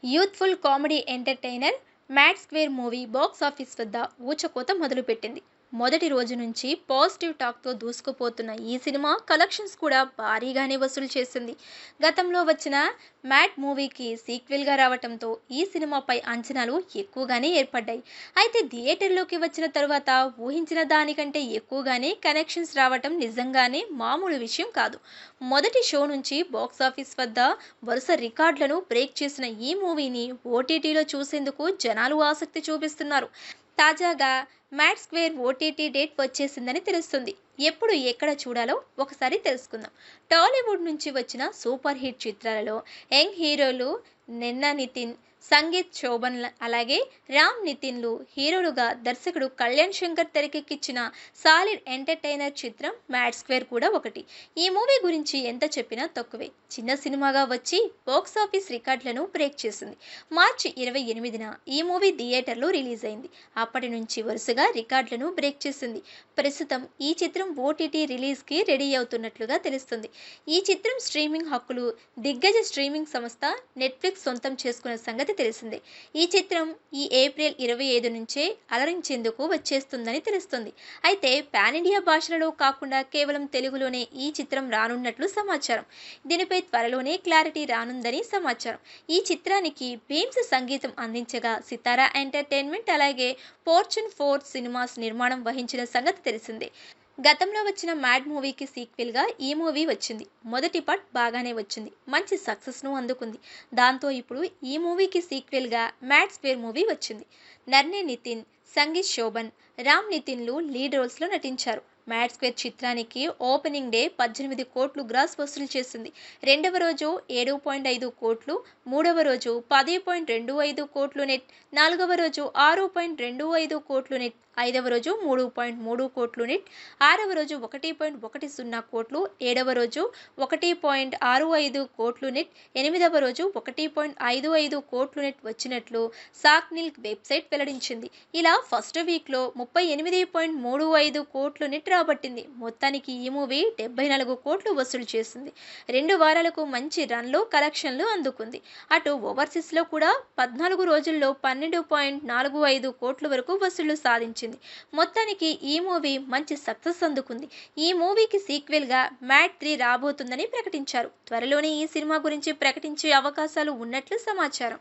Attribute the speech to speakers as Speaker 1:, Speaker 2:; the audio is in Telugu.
Speaker 1: Youthful comedy entertainer 'mad square' movie box office వద్ద ఊచకోత మొదలుపెట్టింది. మొదటి రోజు నుంచి పాజిటివ్ టాక్‌తో దూసుకుపోతున్న ఈ సినిమా కలెక్షన్స్ కూడా భారీగానే వసూలు చేసింది. గతంలో వచ్చిన 'మ్యాడ్' మూవీకి సీక్వెల్‌గా రావటంతో ఈ సినిమాపై అంచనాలు ఎక్కువగానే ఏర్పడ్డాయి. అయితే థియేటర్‌లోకి వచ్చిన తరువాత ఊహించిన దానికంటే ఎక్కువగానే కలెక్షన్స్ రావటం నిజంగానే మామూలు విషయం కాదు. మొదటి షో నుంచి బాక్సాఫీస్ వద్ద వరుస రికార్డులను బ్రేక్ చేసిన ఈ మూవీని ఓటీటీలో చూసేందుకు జనాలు ఆసక్తి చూపిస్తున్నారు. తాజాగా 'మ్యాడ్ స్క్వేర్' ఓటీటీ డేట్ వచ్చేసిందని తెలుస్తుంది. ఎప్పుడు ఎక్కడ చూడాలో ఒకసారి తెలుసుకుందాం. టాలీవుడ్ నుంచి వచ్చిన సూపర్ హిట్ చిత్రాలలో యంగ్ హీరోలు నిన్నా నితిన్, సంగీత్ శోభన్ అలాగే రామ్ నితిన్లు హీరోలుగా దర్శకుడు కళ్యాణ్ శంకర్ తెరకెక్కించిన సాలిడ్ ఎంటర్టైనర్ చిత్రం 'మ్యాడ్ స్క్వేర్' కూడా ఒకటి. ఈ మూవీ గురించి ఎంత చెప్పినా తక్కువే. చిన్న సినిమాగా వచ్చి బాక్సాఫీస్ రికార్డులను బ్రేక్ చేసింది. మార్చి 28న ఈ మూవీ థియేటర్లో రిలీజ్ అయింది. అప్పటి నుంచి వరుసగా రికార్డులను బ్రేక్ చేసింది. ప్రస్తుతం ఈ చిత్రం ఓటీటీ రిలీజ్‌కి రెడీ అవుతున్నట్లుగా తెలుస్తుంది. ఈ చిత్రం స్ట్రీమింగ్ హక్కులు దిగ్గజ స్ట్రీమింగ్ సంస్థ నెట్‌ఫ్లిక్స్ సొంతం చేసుకున్న సంగతి తెలిసిందే. ఈ చిత్రం ఈ ఏప్రిల్ 25 నుంచే అలరించేందుకు వచ్చేస్తుందని తెలుస్తుంది. అయితే పాన్ ఇండియా భాషలలో కాకుండా కేవలం తెలుగులోనే ఈ చిత్రం రానున్నట్లు సమాచారం. దీనిపై త్వరలోనే క్లారిటీ రానుందని సమాచారం. ఈ చిత్రానికి భీమ్స్ సంగీతం అందించగా సితారా ఎంటర్టైన్మెంట్ అలాగే ఫార్చ్యూన్ 4 సినిమాస్ నిర్మాణం వహించిన సంగతి తెలిసిందే. గతంలో వచ్చిన 'మ్యాడ్' మూవీకి సీక్వెల్‌గా ఈ మూవీ వచ్చింది. మొదటి పార్ట్ బాగానే వచ్చింది. మంచి సక్సెస్‌ను అందుకుంది. దాంతో ఇప్పుడు ఈ మూవీకి సీక్వెల్‌గా 'మ్యాడ్ స్క్వేర్' మూవీ వచ్చింది. నర్నే నితిన్, సంగీత్ శోభన్, రామ్ నితిన్లు లీడ్ రోల్స్‌లో నటించారు. 'మ్యాడ్ స్క్వేర్' చిత్రానికి ఓపెనింగ్ డే 18 కోట్లు గ్రాస్ వసూలు చేసింది. రెండవ రోజు 7.5 కోట్లు, మూడవ రోజు 10.25 కోట్లు నెట్, నాలుగవ రోజు 6.25 కోట్లు నెట్, ఐదవ రోజు 3.3 కోట్లు నెట్, ఆరవ రోజు 1.10 కోట్లు, ఏడవ రోజు 1.65 కోట్లు నెట్, ఎనిమిదవ రోజు 1.55 కోట్లు నెట్ వచ్చినట్లు సాక్నిల్ వెబ్సైట్ వెల్లడించింది. ఇలా ఫస్ట్ వీక్లో 38.35 కోట్లు నెట్ రాబట్టింది. మొత్తానికి ఈ మూవీ 74 కోట్లు వసూలు చేసింది. 2 వారాలకు మంచి రన్‌లో కలెక్షన్లు అందుకుంది. అటు ఓవర్సీస్‌లో కూడా 14 రోజుల్లో 12.45 కోట్ల వరకు వసూళ్లు సాధించింది. మొత్తానికి ఈ మూవీ మంచి సక్సెస్ అందుకుంది. ఈ మూవీకి సీక్వెల్‌గా 'మ్యాడ్ 3' రాబోతుందని ప్రకటించారు. త్వరలోనే ఈ సినిమా గురించి ప్రకటించే అవకాశాలు ఉన్నట్లు సమాచారం.